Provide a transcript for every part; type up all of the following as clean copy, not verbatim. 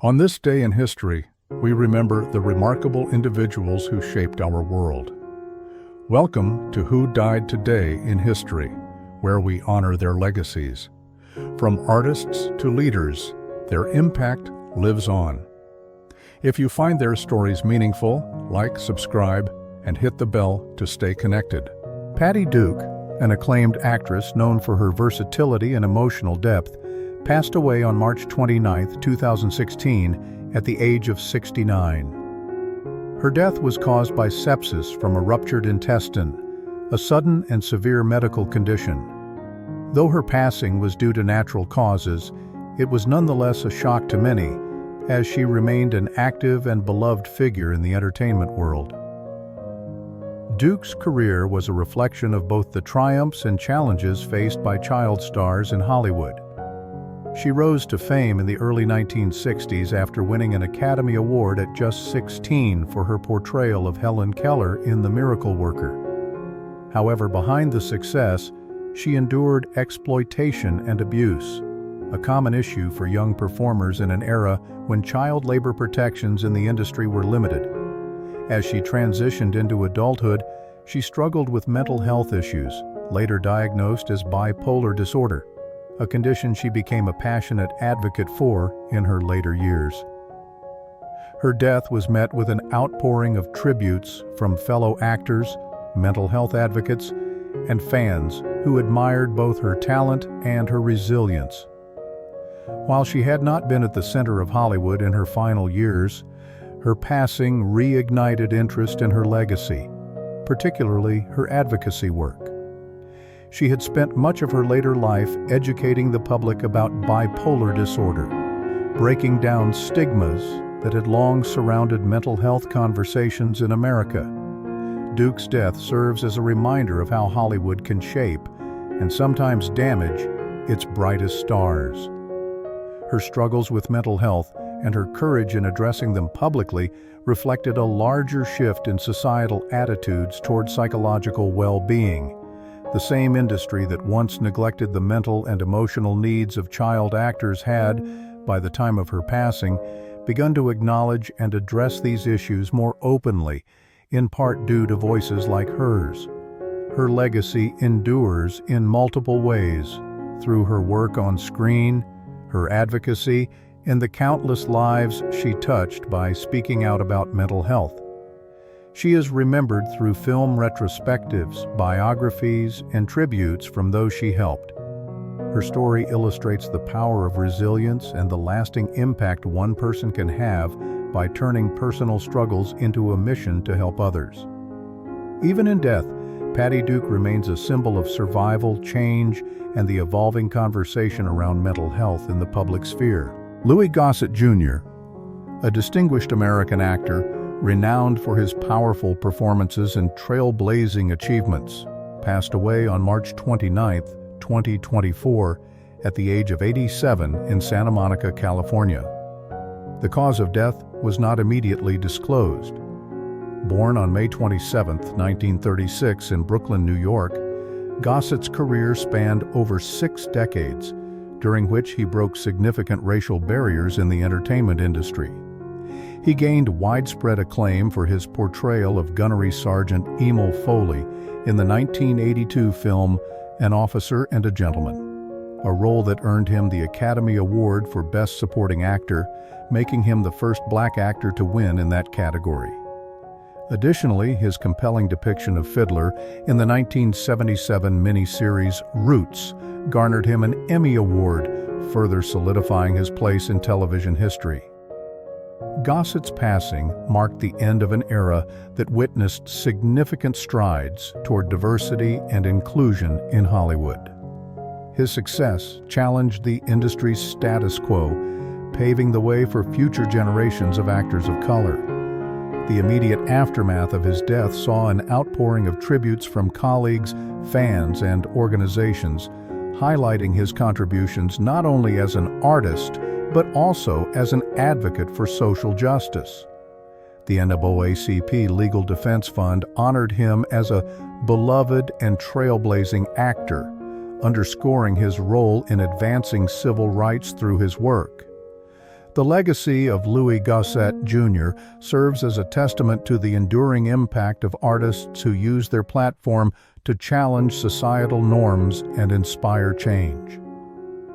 On this day in history, we remember the remarkable individuals who shaped our world. Welcome to Who Died Today in History, where we honor their legacies. From artists to leaders, their impact lives on. If you find their stories meaningful, like, subscribe, and hit the bell to stay connected. Patty Duke, an acclaimed actress known for her versatility and emotional depth, passed away on March 29, 2016, at the age of 69. Her death was caused by sepsis from a ruptured intestine, a sudden and severe medical condition. Though her passing was due to natural causes, it was nonetheless a shock to many, as she remained an active and beloved figure in the entertainment world. Duke's career was a reflection of both the triumphs and challenges faced by child stars in Hollywood. She rose to fame in the early 1960s after winning an Academy Award at just 16 for her portrayal of Helen Keller in The Miracle Worker. However, behind the success, she endured exploitation and abuse, a common issue for young performers in an era when child labor protections in the industry were limited. As she transitioned into adulthood, she struggled with mental health issues, later diagnosed as bipolar disorder, a condition she became a passionate advocate for in her later years. Her death was met with an outpouring of tributes from fellow actors, mental health advocates, and fans who admired both her talent and her resilience. While she had not been at the center of Hollywood in her final years, her passing reignited interest in her legacy, particularly her advocacy work. She had spent much of her later life educating the public about bipolar disorder, breaking down stigmas that had long surrounded mental health conversations in America. Duke's death serves as a reminder of how Hollywood can shape, and sometimes damage, its brightest stars. Her struggles with mental health and her courage in addressing them publicly reflected a larger shift in societal attitudes toward psychological well-being. The same industry that once neglected the mental and emotional needs of child actors had, by the time of her passing, begun to acknowledge and address these issues more openly, in part due to voices like hers. Her legacy endures in multiple ways, through her work on screen, her advocacy, and the countless lives she touched by speaking out about mental health. She is remembered through film retrospectives, biographies, and tributes from those she helped. Her story illustrates the power of resilience and the lasting impact one person can have by turning personal struggles into a mission to help others. Even in death, Patty Duke remains a symbol of survival, change, and the evolving conversation around mental health in the public sphere. Gossett Jr., a distinguished American actor, renowned for his powerful performances and trailblazing achievements, passed away on March 29, 2024, at the age of 87 in Santa Monica, California. The cause of death was not immediately disclosed. Born on May 27, 1936 in Brooklyn, New York, Gossett's career spanned over 6 decades, during which he broke significant racial barriers in the entertainment industry. He gained widespread acclaim for his portrayal of Gunnery Sergeant Emil Foley in the 1982 film An Officer and a Gentleman, a role that earned him the Academy Award for Best Supporting Actor, making him the first black actor to win in that category. Additionally, his compelling depiction of Fiddler in the 1977 miniseries Roots garnered him an Emmy Award, further solidifying his place in television history. Gossett's passing marked the end of an era that witnessed significant strides toward diversity and inclusion in Hollywood. His success challenged the industry's status quo, paving the way for future generations of actors of color. The immediate aftermath of his death saw an outpouring of tributes from colleagues, fans, and organizations, highlighting his contributions not only as an artist, but also as an advocate for social justice. The NAACP Legal Defense Fund honored him as a beloved and trailblazing actor, underscoring his role in advancing civil rights through his work. The legacy of Louis Gossett Jr. serves as a testament to the enduring impact of artists who use their platform to challenge societal norms and inspire change.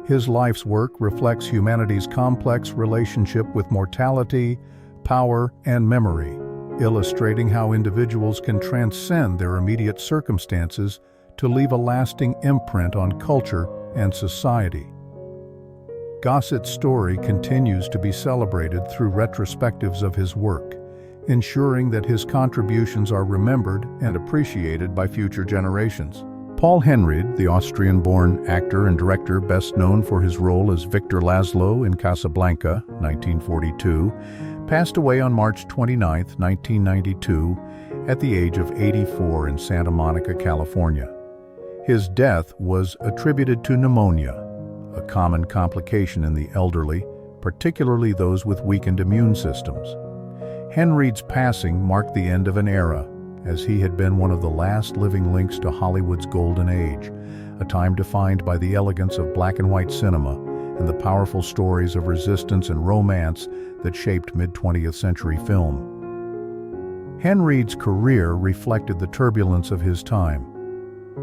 His life's work reflects humanity's complex relationship with mortality, power, and memory, illustrating how individuals can transcend their immediate circumstances to leave a lasting imprint on culture and society. Gossett's story continues to be celebrated through retrospectives of his work, ensuring that his contributions are remembered and appreciated by future generations. Paul Henreid, the Austrian-born actor and director best known for his role as Victor Laszlo in Casablanca, 1942, passed away on March 29, 1992, at the age of 84 in Santa Monica, California. His death was attributed to pneumonia, a common complication in the elderly, particularly those with weakened immune systems. Henreid's passing marked the end of an era, as he had been one of the last living links to Hollywood's golden age, a time defined by the elegance of black and white cinema and the powerful stories of resistance and romance that shaped mid-20th century film. Henreid's career reflected the turbulence of his time.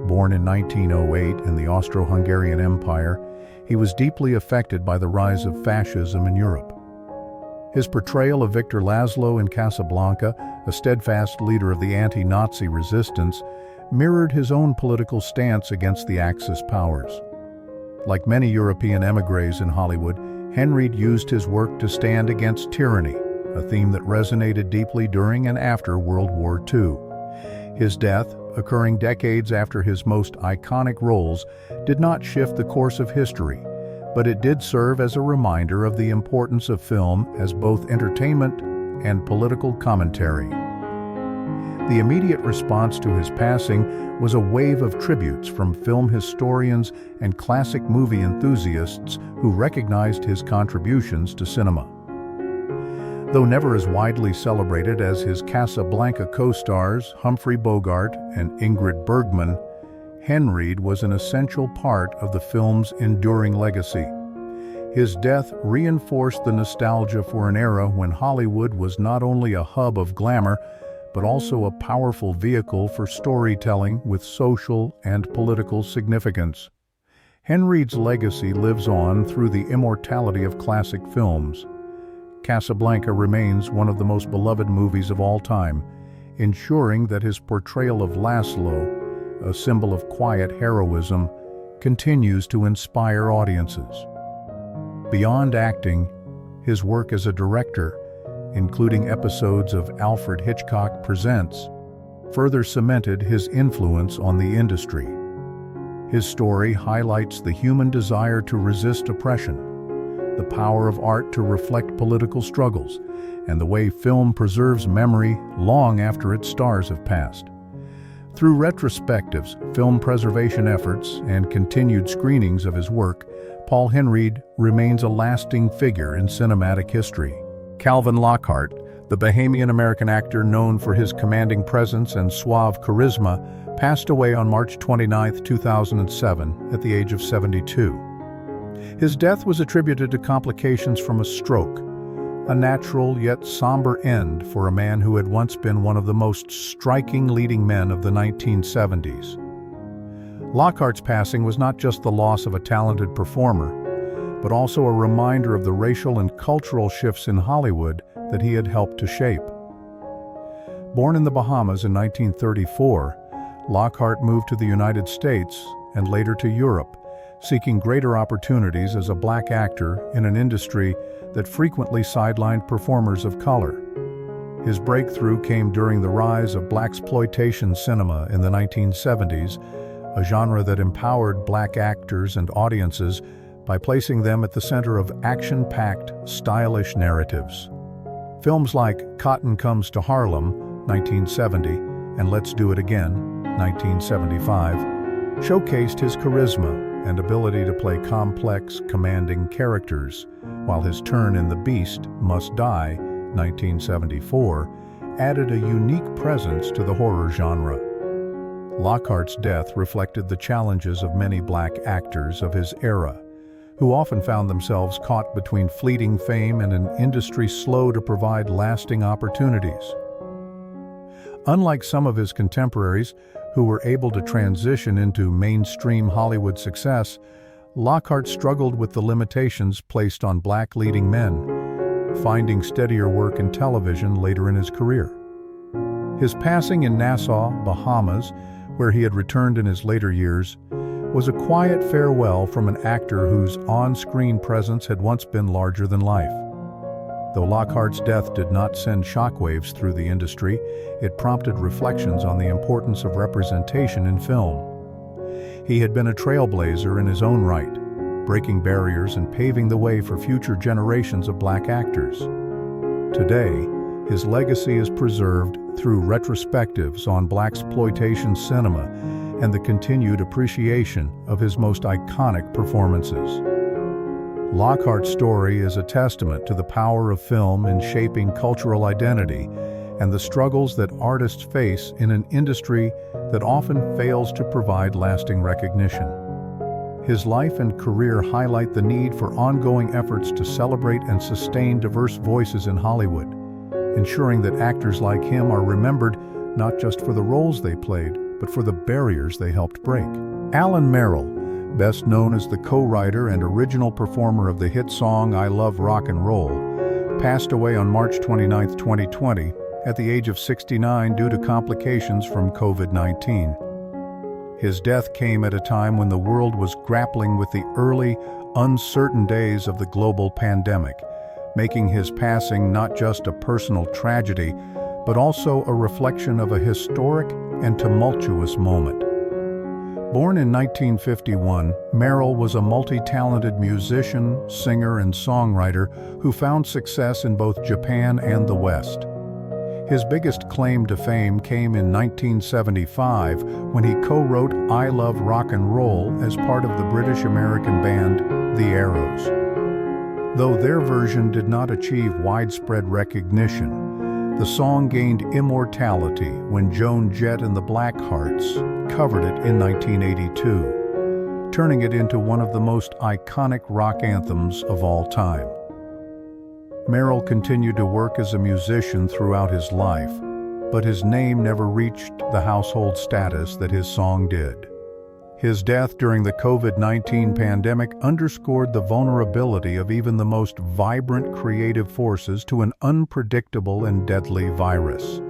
Born in 1908 in the Austro-Hungarian Empire, he was deeply affected by the rise of fascism in Europe. His portrayal of Victor Laszlo in Casablanca, a steadfast leader of the anti-Nazi resistance, mirrored his own political stance against the Axis powers. Like many European émigrés in Hollywood, Henreid used his work to stand against tyranny, a theme that resonated deeply during and after World War II. His death, occurring decades after his most iconic roles, did not shift the course of history, but it did serve as a reminder of the importance of film as both entertainment and political commentary. The immediate response to his passing was a wave of tributes from film historians and classic movie enthusiasts who recognized his contributions to cinema. Though never as widely celebrated as his Casablanca co-stars Humphrey Bogart and Ingrid Bergman, Henreid was an essential part of the film's enduring legacy. His death reinforced the nostalgia for an era when Hollywood was not only a hub of glamour, but also a powerful vehicle for storytelling with social and political significance. Henreid's legacy lives on through the immortality of classic films. Casablanca remains one of the most beloved movies of all time, ensuring that his portrayal of Laszlo, a symbol of quiet heroism, continues to inspire audiences. Beyond acting, his work as a director, including episodes of Alfred Hitchcock Presents, further cemented his influence on the industry. His story highlights the human desire to resist oppression, the power of art to reflect political struggles, and the way film preserves memory long after its stars have passed. Through retrospectives, film preservation efforts, and continued screenings of his work, Paul Henreid remains a lasting figure in cinematic history. Calvin Lockhart, the Bahamian-American actor known for his commanding presence and suave charisma, passed away on March 29, 2007, at the age of 72. His death was attributed to complications from a stroke, a natural yet somber end for a man who had once been one of the most striking leading men of the 1970s. Lockhart's passing was not just the loss of a talented performer, but also a reminder of the racial and cultural shifts in Hollywood that he had helped to shape. Born in the Bahamas in 1934, Lockhart moved to the United States and later to Europe, seeking greater opportunities as a black actor in an industry that frequently sidelined performers of color. His breakthrough came during the rise of blaxploitation cinema in the 1970s, a genre that empowered black actors and audiences by placing them at the center of action-packed, stylish narratives. Films like Cotton Comes to Harlem, 1970, and Let's Do It Again, 1975, showcased his charisma and ability to play complex, commanding characters, while his turn in The Beast Must Die, 1974, added a unique presence to the horror genre. Lockhart's death reflected the challenges of many black actors of his era, who often found themselves caught between fleeting fame and an industry slow to provide lasting opportunities. Unlike some of his contemporaries, who were able to transition into mainstream Hollywood success, Lockhart struggled with the limitations placed on black leading men, finding steadier work in television later in his career. His passing in Nassau, Bahamas, where he had returned in his later years, was a quiet farewell from an actor whose on-screen presence had once been larger than life. Though Lockhart's death did not send shockwaves through the industry, it prompted reflections on the importance of representation in film. He had been a trailblazer in his own right, breaking barriers and paving the way for future generations of black actors. Today, his legacy is preserved through retrospectives on blaxploitation cinema and the continued appreciation of his most iconic performances. Lockhart's story is a testament to the power of film in shaping cultural identity and the struggles that artists face in an industry that often fails to provide lasting recognition. His life and career highlight the need for ongoing efforts to celebrate and sustain diverse voices in Hollywood, ensuring that actors like him are remembered not just for the roles they played, but for the barriers they helped break. Alan Merrill, best known as the co-writer and original performer of the hit song I Love Rock and Roll, passed away on March 29, 2020, at the age of 69 due to complications from COVID-19. His death came at a time when the world was grappling with the early, uncertain days of the global pandemic, making his passing not just a personal tragedy, but also a reflection of a historic and tumultuous moment. Born in 1951, Merrill was a multi-talented musician, singer, and songwriter who found success in both Japan and the West. His biggest claim to fame came in 1975 when he co-wrote I Love Rock and Roll as part of the British-American band The Arrows. Though their version did not achieve widespread recognition, the song gained immortality when Joan Jett and the Blackhearts covered it in 1982, turning it into one of the most iconic rock anthems of all time. Merrill continued to work as a musician throughout his life, but his name never reached the household status that his song did. His death during the COVID-19 pandemic underscored the vulnerability of even the most vibrant creative forces to an unpredictable and deadly virus.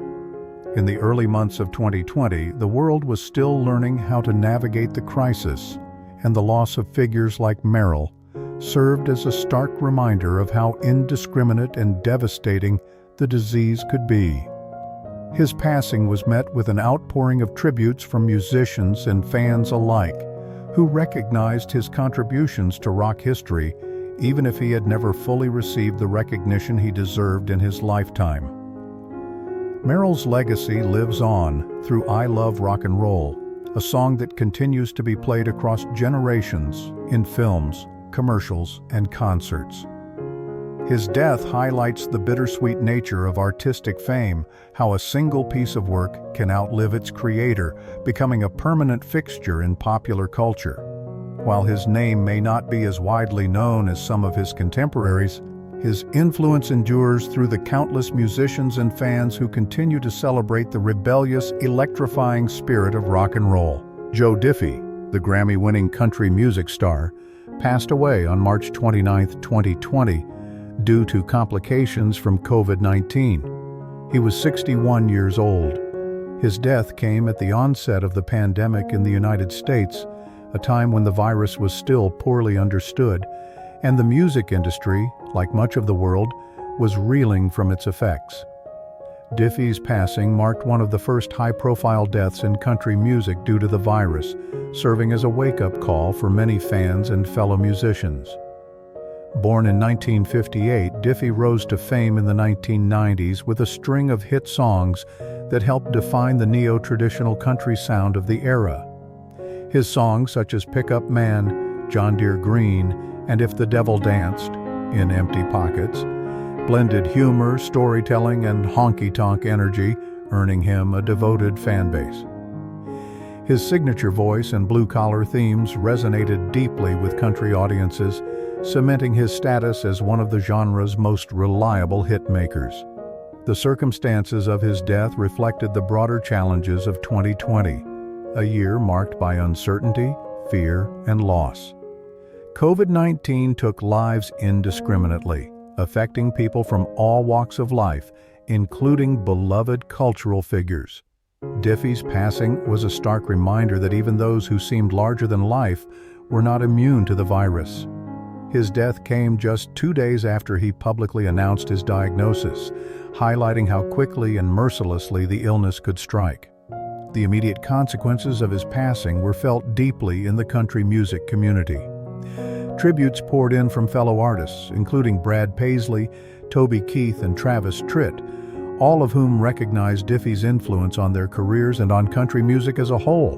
In the early months of 2020, the world was still learning how to navigate the crisis, and the loss of figures like Merrill served as a stark reminder of how indiscriminate and devastating the disease could be. His passing was met with an outpouring of tributes from musicians and fans alike, who recognized his contributions to rock history, even if he had never fully received the recognition he deserved in his lifetime. Merrill's legacy lives on through I Love Rock and Roll, a song that continues to be played across generations in films, commercials, and concerts. His death highlights the bittersweet nature of artistic fame, how a single piece of work can outlive its creator, becoming a permanent fixture in popular culture. While his name may not be as widely known as some of his contemporaries, his influence endures through the countless musicians and fans who continue to celebrate the rebellious, electrifying spirit of rock and roll. Joe Diffie, the Grammy-winning country music star, passed away on March 29, 2020, due to complications from COVID-19. He was 61 years old. His death came at the onset of the pandemic in the United States, a time when the virus was still poorly understood, and the music industry, like much of the world, was reeling from its effects. Diffie's passing marked one of the first high-profile deaths in country music due to the virus, serving as a wake-up call for many fans and fellow musicians. Born in 1958, Diffie rose to fame in the 1990s with a string of hit songs that helped define the neo-traditional country sound of the era. His songs such as Pick Up Man, John Deere Green, and If the Devil Danced, In Empty Pockets, blended humor, storytelling, and honky-tonk energy, earning him a devoted fan base. His signature voice and blue-collar themes resonated deeply with country audiences, cementing his status as one of the genre's most reliable hitmakers. The circumstances of his death reflected the broader challenges of 2020, a year marked by uncertainty, fear, and loss. COVID-19 took lives indiscriminately, affecting people from all walks of life, including beloved cultural figures. Diffie's passing was a stark reminder that even those who seemed larger than life were not immune to the virus. His death came just 2 days after he publicly announced his diagnosis, highlighting how quickly and mercilessly the illness could strike. The immediate consequences of his passing were felt deeply in the country music community. Tributes poured in from fellow artists, including Brad Paisley, Toby Keith, and Travis Tritt, all of whom recognized Diffie's influence on their careers and on country music as a whole.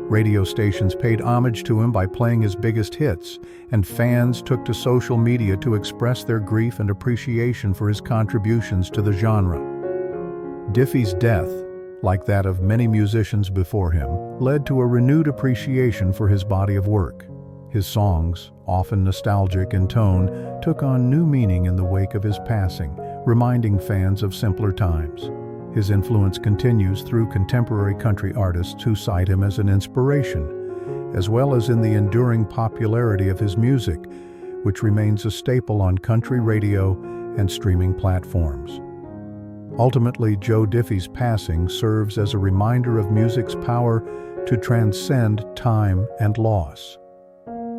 Radio stations paid homage to him by playing his biggest hits, and fans took to social media to express their grief and appreciation for his contributions to the genre. Diffie's death, like that of many musicians before him, led to a renewed appreciation for his body of work. His songs, often nostalgic in tone, took on new meaning in the wake of his passing, reminding fans of simpler times. His influence continues through contemporary country artists who cite him as an inspiration, as well as in the enduring popularity of his music, which remains a staple on country radio and streaming platforms. Ultimately, Joe Diffie's passing serves as a reminder of music's power to transcend time and loss.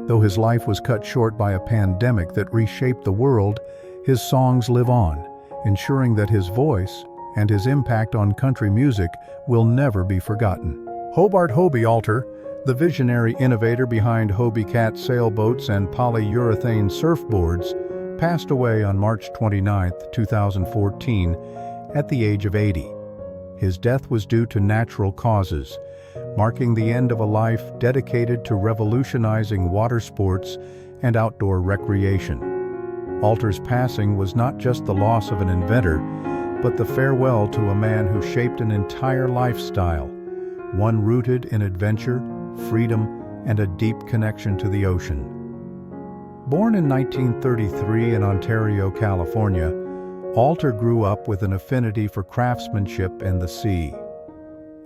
Though his life was cut short by a pandemic that reshaped the world, his songs live on, ensuring that his voice and his impact on country music will never be forgotten. Hobart Hobie Alter, the visionary innovator behind Hobie Cat sailboats and polyurethane surfboards, passed away on March 29, 2014, at the age of 80. His death was due to natural causes, marking the end of a life dedicated to revolutionizing water sports and outdoor recreation. Alter's passing was not just the loss of an inventor, but the farewell to a man who shaped an entire lifestyle, one rooted in adventure, freedom, and a deep connection to the ocean. Born in 1933 in Ontario, California, Alter grew up with an affinity for craftsmanship and the sea.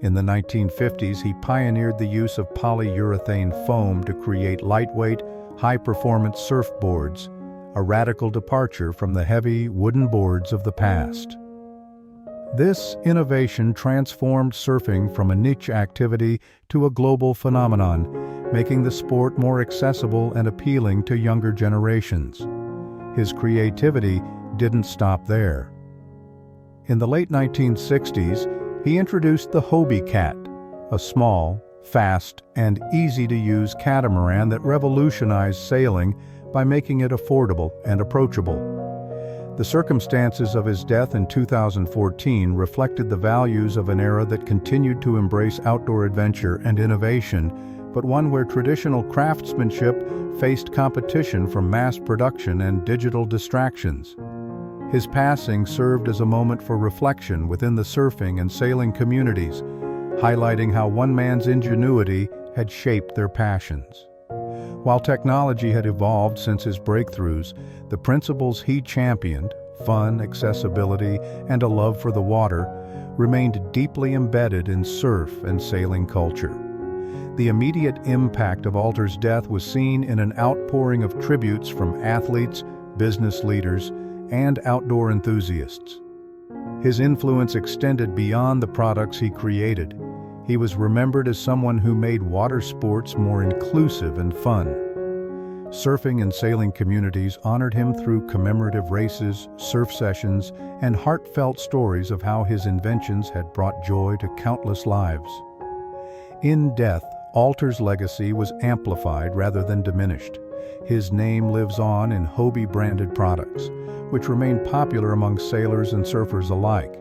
In the 1950s, he pioneered the use of polyurethane foam to create lightweight, high-performance surfboards, a radical departure from the heavy wooden boards of the past. This innovation transformed surfing from a niche activity to a global phenomenon, making the sport more accessible and appealing to younger generations. His creativity didn't stop there. In the late 1960s, he introduced the Hobie Cat, a small, fast, and easy-to-use catamaran that revolutionized sailing by making it affordable and approachable. The circumstances of his death in 2014 reflected the values of an era that continued to embrace outdoor adventure and innovation, but one where traditional craftsmanship faced competition from mass production and digital distractions. His passing served as a moment for reflection within the surfing and sailing communities, highlighting how one man's ingenuity had shaped their passions. While technology had evolved since his breakthroughs, the principles he championed, fun, accessibility, and a love for the water, remained deeply embedded in surf and sailing culture. The immediate impact of Alter's death was seen in an outpouring of tributes from athletes, business leaders, and outdoor enthusiasts. His influence extended beyond the products he created. He was remembered as someone who made water sports more inclusive and fun. Surfing and sailing communities honored him through commemorative races, surf sessions, and heartfelt stories of how his inventions had brought joy to countless lives. In death, Alter's legacy was amplified rather than diminished. His name lives on in Hobie-branded products, which remain popular among sailors and surfers alike.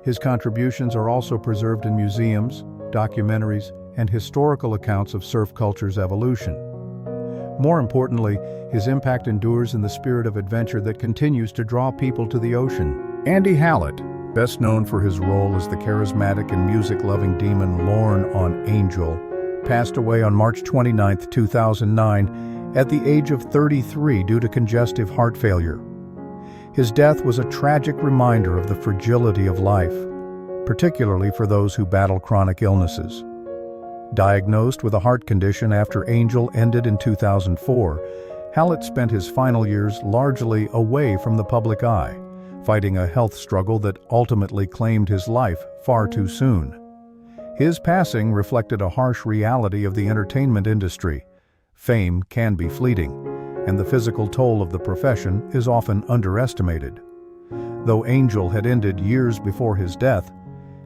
His contributions are also preserved in museums, documentaries, and historical accounts of surf culture's evolution. More importantly, his impact endures in the spirit of adventure that continues to draw people to the ocean. Andy Hallett, best known for his role as the charismatic and music-loving demon Lorne on Angel, passed away on March 29, 2009, at the age of 33 due to congestive heart failure. His death was a tragic reminder of the fragility of life, particularly for those who battle chronic illnesses. Diagnosed with a heart condition after Angel ended in 2004, Hallett spent his final years largely away from the public eye, fighting a health struggle that ultimately claimed his life far too soon. His passing reflected a harsh reality of the entertainment industry. Fame can be fleeting, and the physical toll of the profession is often underestimated. Though Angel had ended years before his death,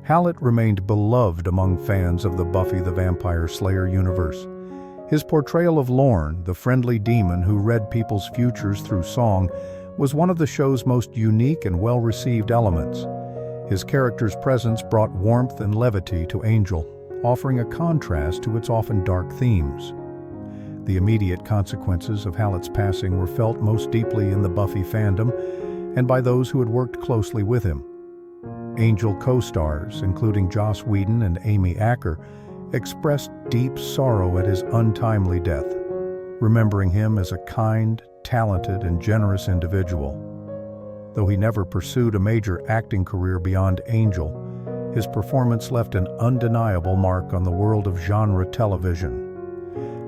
Hallett remained beloved among fans of the Buffy the Vampire Slayer universe. His portrayal of Lorne, the friendly demon who read people's futures through song, was one of the show's most unique and well-received elements. His character's presence brought warmth and levity to Angel, offering a contrast to its often dark themes. The immediate consequences of Hallett's passing were felt most deeply in the Buffy fandom and by those who had worked closely with him. Angel co-stars, including Joss Whedon and Amy Acker, expressed deep sorrow at his untimely death, remembering him as a kind, talented, and generous individual. Though he never pursued a major acting career beyond Angel, his performance left an undeniable mark on the world of genre television.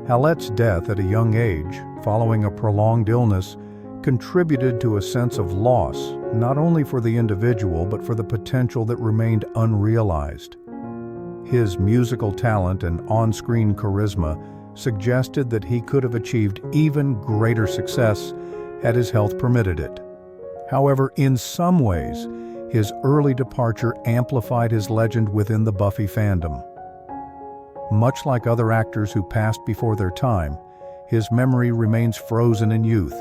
Hallett's death at a young age, following a prolonged illness, contributed to a sense of loss, not only for the individual but for the potential that remained unrealized. His musical talent and on-screen charisma suggested that he could have achieved even greater success had his health permitted it. However, in some ways, his early departure amplified his legend within the Buffy fandom. Much like other actors who passed before their time, his memory remains frozen in youth,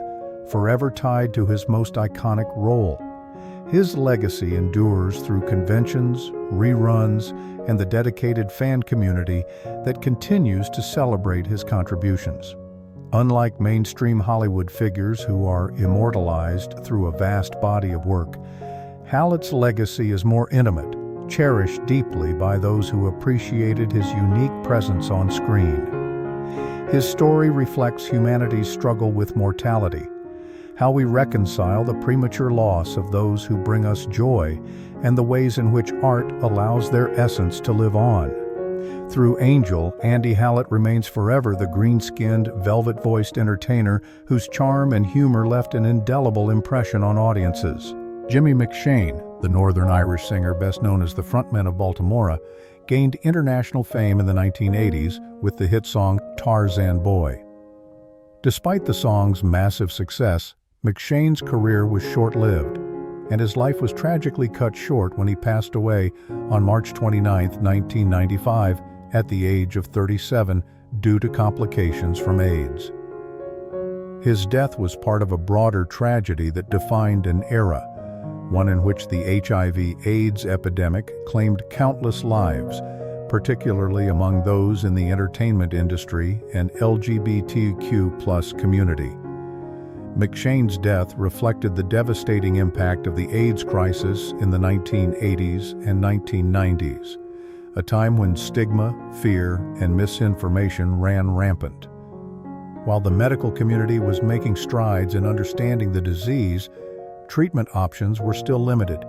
forever tied to his most iconic role. His legacy endures through conventions, reruns, and the dedicated fan community that continues to celebrate his contributions. Unlike mainstream Hollywood figures who are immortalized through a vast body of work, Hallett's legacy is more intimate, cherished deeply by those who appreciated his unique presence on screen. His story reflects humanity's struggle with mortality, how we reconcile the premature loss of those who bring us joy, and the ways in which art allows their essence to live on. Through Angel, Andy Hallett remains forever the green-skinned, velvet-voiced entertainer whose charm and humor left an indelible impression on audiences. Jimmy McShane, the Northern Irish singer best known as the frontman of Baltimora, gained international fame in the 1980s with the hit song Tarzan Boy. Despite the song's massive success, McShane's career was short-lived, and his life was tragically cut short when he passed away on March 29, 1995, at the age of 37 due to complications from AIDS. His death was part of a broader tragedy that defined an era, one in which the HIV/AIDS epidemic claimed countless lives, particularly among those in the entertainment industry and LGBTQ+ community. McShane's death reflected the devastating impact of the AIDS crisis in the 1980s and 1990s, a time when stigma, fear, and misinformation ran rampant. While the medical community was making strides in understanding the disease, treatment options were still limited,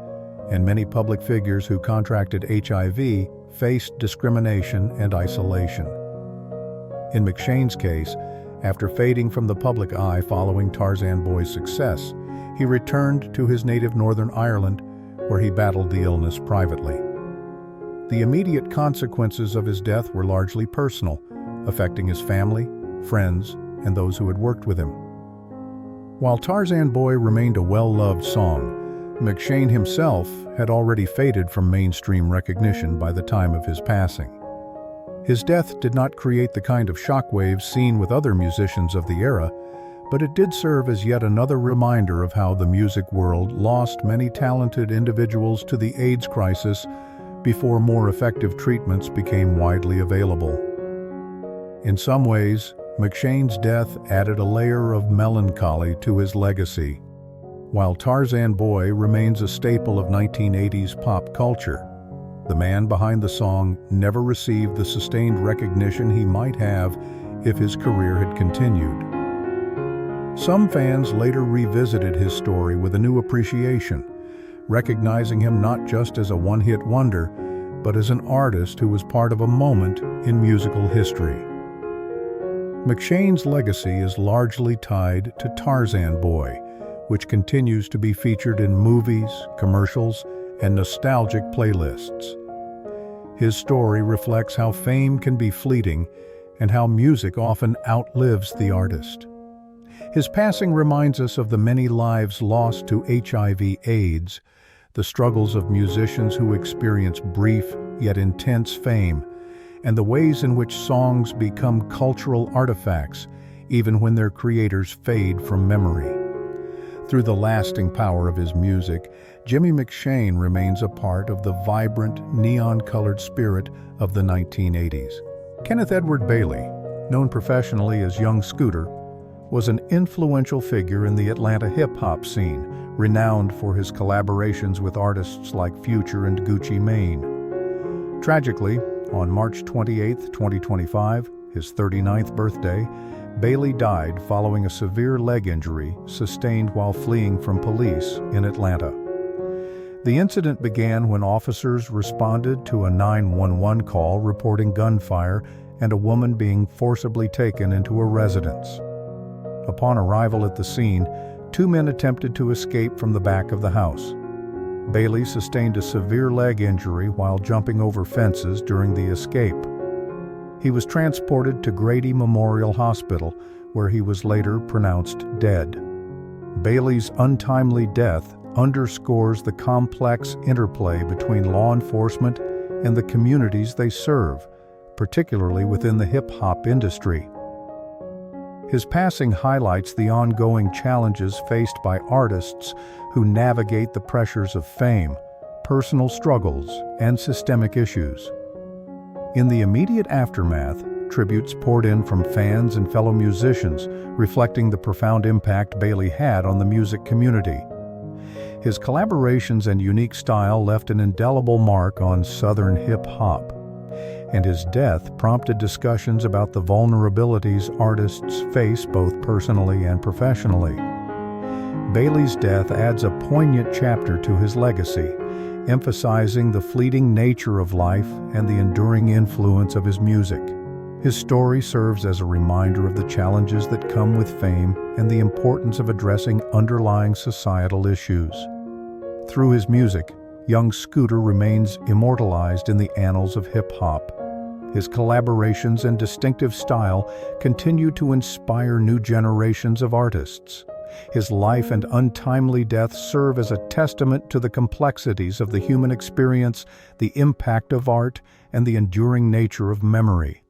and many public figures who contracted HIV faced discrimination and isolation. In McShane's case, after fading from the public eye following Tarzan Boy's success, he returned to his native Northern Ireland, where he battled the illness privately. The immediate consequences of his death were largely personal, affecting his family, friends, and those who had worked with him. While Tarzan Boy remained a well-loved song, McShane himself had already faded from mainstream recognition by the time of his passing. His death did not create the kind of shockwaves seen with other musicians of the era, but it did serve as yet another reminder of how the music world lost many talented individuals to the AIDS crisis before more effective treatments became widely available. In some ways, McShane's death added a layer of melancholy to his legacy. While Tarzan Boy remains a staple of 1980s pop culture, the man behind the song never received the sustained recognition he might have if his career had continued. Some fans later revisited his story with a new appreciation, recognizing him not just as a one-hit wonder, but as an artist who was part of a moment in musical history. McShane's legacy is largely tied to Tarzan Boy, which continues to be featured in movies, commercials, and nostalgic playlists. His story reflects how fame can be fleeting and how music often outlives the artist. His passing reminds us of the many lives lost to HIV/AIDS, the struggles of musicians who experience brief yet intense fame, and the ways in which songs become cultural artifacts even when their creators fade from memory. Through the lasting power of his music, Jimmy McShane remains a part of the vibrant, neon-colored spirit of the 1980s. Kenneth Edward Bailey, known professionally as Young Scooter, was an influential figure in the Atlanta hip-hop scene, renowned for his collaborations with artists like Future and Gucci Mane. Tragically, on March 28, 2025, his 39th birthday, Bailey died following a severe leg injury sustained while fleeing from police in Atlanta. The incident began when officers responded to a 911 call reporting gunfire and a woman being forcibly taken into a residence. Upon arrival at the scene, two men attempted to escape from the back of the house. Bailey sustained a severe leg injury while jumping over fences during the escape. He was transported to Grady Memorial Hospital, where he was later pronounced dead. Bailey's untimely death underscores the complex interplay between law enforcement and the communities they serve, particularly within the hip-hop industry. His passing highlights the ongoing challenges faced by artists who navigate the pressures of fame, personal struggles, and systemic issues. In the immediate aftermath, tributes poured in from fans and fellow musicians, reflecting the profound impact Bailey had on the music community. His collaborations and unique style left an indelible mark on Southern hip-hop, and his death prompted discussions about the vulnerabilities artists face both personally and professionally. Bailey's death adds a poignant chapter to his legacy, emphasizing the fleeting nature of life and the enduring influence of his music. His story serves as a reminder of the challenges that come with fame and the importance of addressing underlying societal issues. Through his music, Young Scooter remains immortalized in the annals of hip-hop. His collaborations and distinctive style continue to inspire new generations of artists. His life and untimely death serve as a testament to the complexities of the human experience, the impact of art, and the enduring nature of memory.